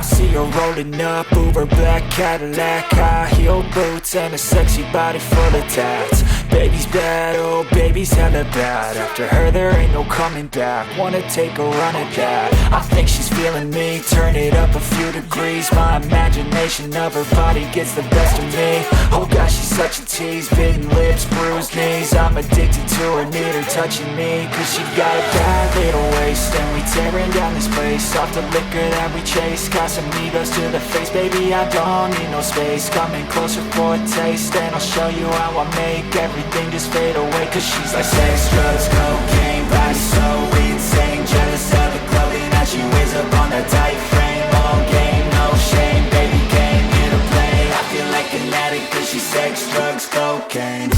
see her rolling up, Uber black Cadillac, high heel boots and a sexy body full of tats. Baby's bad, oh baby's hella bad. After her there ain't no coming back. Wanna take a run at that. I think she's feeling me, turn it up a few degrees. My imagination of her body gets the best of me. Oh gosh, she's such a tease, bitten lips, bruised knees. I'm addicted to her, need her touching me, cause she got a bad little waist. And we tearing down this place, off the liquor that we chase. Casamigos to the face, baby I don't need no space. Coming closer for a taste, and I'll show you how I make everything just fade away. Cause she's like sex, drugs, cocaine, body so insane. Jealous of the clothing that she wears up on that tight frame. All game, no shame, baby came here to play. I feel like an addict cause she's sex, drugs, cocaine.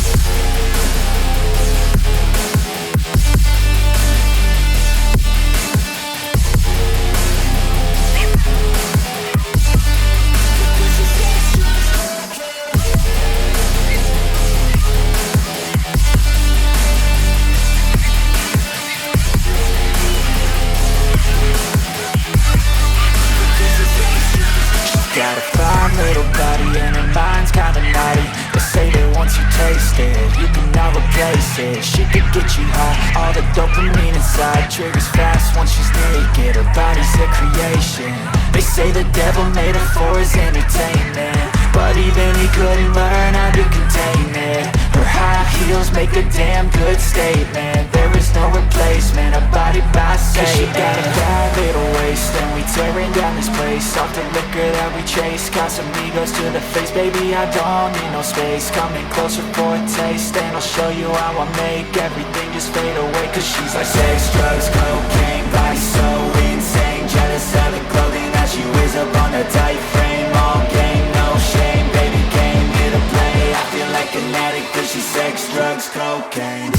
Got a fine little body and her mind's kinda naughty. They say that once you taste it, you cannot replace it. She could get you high, all the dopamine inside triggers fast once she's naked. Her body's a creation. They say the devil made her for his entertainment, but even he couldn't learn how to contain it. Her high heels make a damn good statement. There is no replacement, a body by Satan. She got a bad little waist, and we tearing down this place. Off the liquor that we chase, Casamigos to the face, baby I don't need no space. Coming closer for a taste, and I'll show you how I make everything just fade away. Cause she's like sex, drugs, cocaine, body so insane. Jealous of the clothing that she wears up on a tight frame. All game, no shame, baby came here to play. I feel like an addict cause she's sex, drugs, cocaine.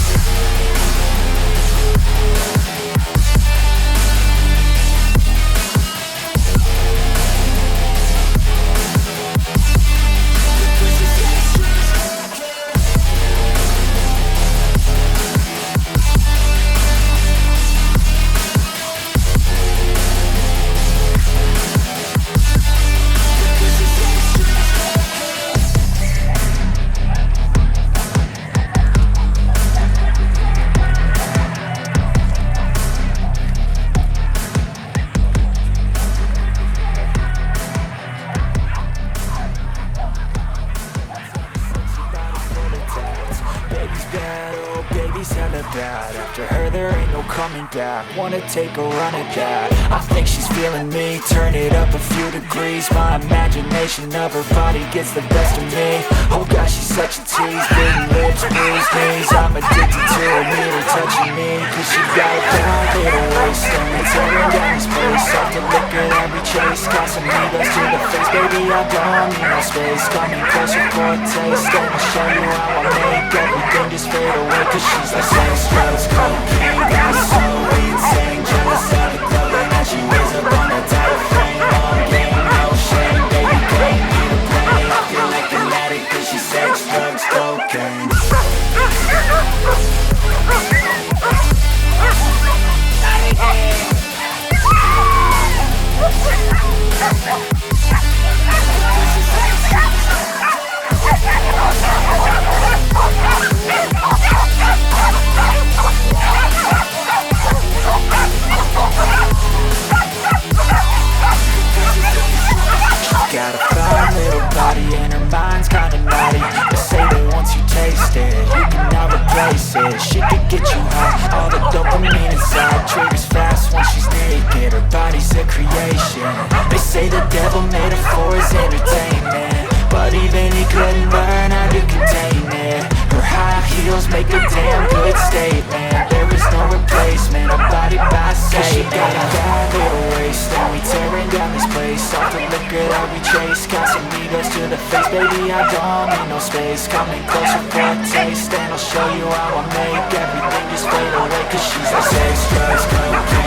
After her there ain't no coming back. Wanna take a run at that. I think she's feeling me, turn it up a few degrees. My imagination of her body gets the best of me. Oh gosh, she's such a tease, bitten lips, bruised knees. I'm addicted to her, need her touching me, cause she got a bad little waist. And we tearing down this place, off the liquor that we chase. Casamigos to the face, baby I don't need no space. Coming closer for a taste, and I'll show you how I make everything just fade away. Cause she's like sex, drugs, cocaine, got so insane. Jealous of the clothing that she wears up on that tight frame. All game, no shame, baby came here to play. I feel like an addict cause she's sex, drugs, cocaine. Got a fine little body and her mind's kinda naughty. They say that once you taste it, you cannot replace it. She could get you high, all the dopamine inside triggers fast once she's naked. Her body's a creation. They say the devil made her for his entertainment, but even he couldn't learn how to contain it. Her high heels make a damn good statement. There is no replacement, a body by Satan. She got a bad little waist, and we tearing down this place. Off the liquor that we chase, Casamigos to the face, baby I don't need no space. Coming closer for a taste, and I'll show you how I make everything just fade away. Cause she's like sex, drugs, cocaine.